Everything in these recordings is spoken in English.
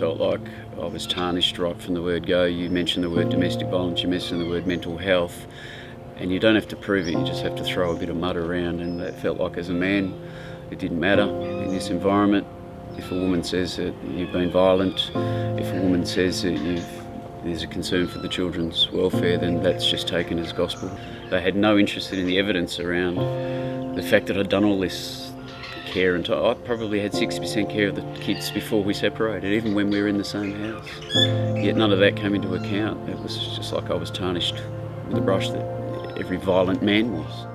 felt like I was tarnished right from the word go. You mentioned the word domestic violence, you mentioned the word mental health, and you don't have to prove it, you just have to throw a bit of mud around, and that felt like as a man it didn't matter in this environment. If a woman says that you've been violent, if a woman says that there's a concern for the children's welfare, then that's just taken as gospel. They had no interest in the evidence around the fact that I'd done all this care, and I probably had 60% care of the kids before we separated, even when we were in the same house. Yet none of that came into account. It was just like I was tarnished with a brush that every violent man was.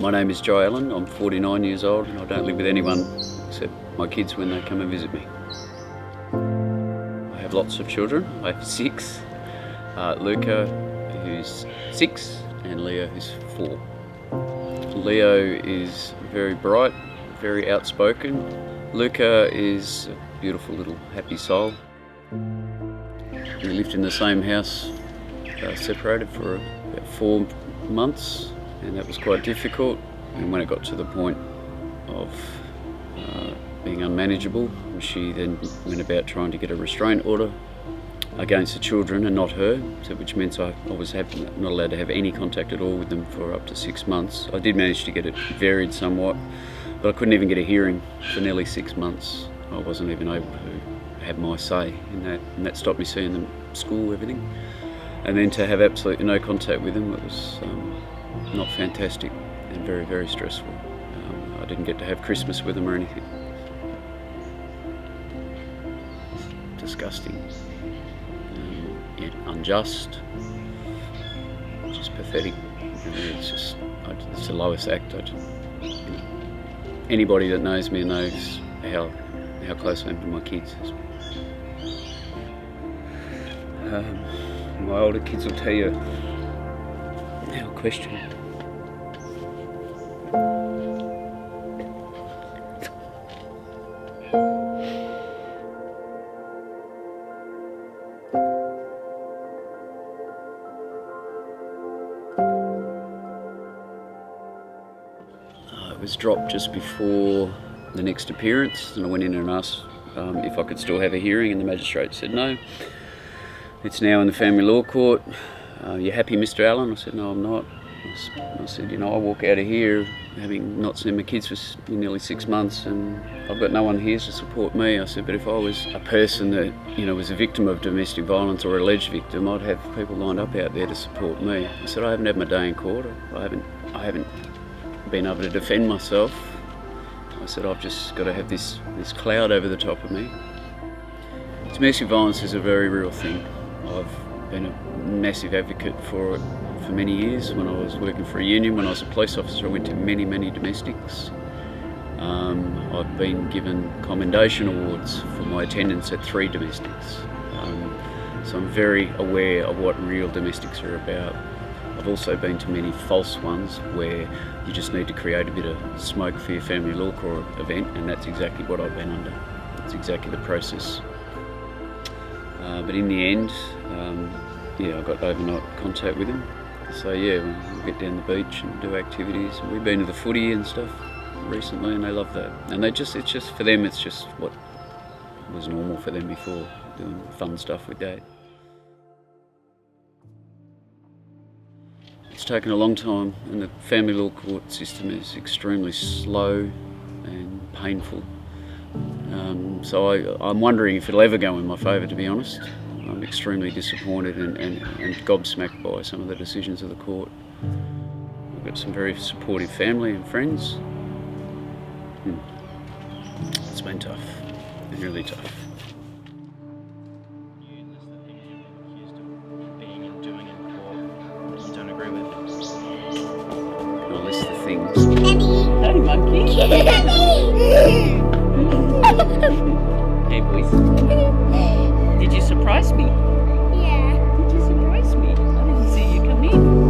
My name is Joe Allen, I'm 49 years old, and I don't live with anyone except my kids when they come and visit me. I have lots of children. I have 6. Luca, who's 6, and Leo, who's 4. Leo is very bright, very outspoken. Luca is a beautiful little happy soul. We lived in the same house, separated for about 4 months, and that was quite difficult. And when it got to the point of being unmanageable, she then went about trying to get a restraint order against the children and not her, so which meant I was not allowed to have any contact at all with them for up to 6 months. I did manage to get it varied somewhat, but I couldn't even get a hearing for nearly 6 months. I wasn't even able to have my say in that, and that stopped me seeing them at school, everything. And then to have absolutely no contact with them, it was not fantastic and very, very stressful. I didn't get to have Christmas with them or anything. Disgusting. Unjust, just pathetic. It's the lowest act. Anybody that knows me knows how close I am to my kids. My older kids will tell you our question. It was dropped just before the next appearance, and I went in and asked if I could still have a hearing, and the magistrate said no. It's now in the family law court. You happy, Mr. Allen? I said, no, I'm not. I said, I walk out of here having not seen my kids for nearly 6 months, and I've got no one here to support me. I said, but if I was a person that, was a victim of domestic violence or alleged victim, I'd have people lined up out there to support me. I said, I haven't had my day in court. I haven't been able to defend myself. I said, I've just got to have this cloud over the top of me. Domestic violence is a very real thing. I've been a massive advocate for it for many years. When I was working for a union, when I was a police officer, I went to many, many domestics. I've been given commendation awards for my attendance at 3 domestics. So I'm very aware of what real domestics are about. I've also been to many false ones where you just need to create a bit of smoke for your family law court event, and that's exactly what I've been under. That's exactly the process. But in the end, I got overnight contact with him. So we'll get down the beach and do activities. And we've been to the footy and stuff recently, and they love that. And it's just for them, it's just what was normal for them before, doing fun stuff with Dad. It's taken a long time, and the family law court system is extremely slow and painful. So I'm wondering if it'll ever go in my favour, to be honest. I'm extremely disappointed and gobsmacked by some of the decisions of the court. I've got some very supportive family and friends. It's been tough, really tough. I'll list the things. Hey, monkey. Hey, boys. Did you surprise me? Yeah. Did you surprise me? I didn't see you come in.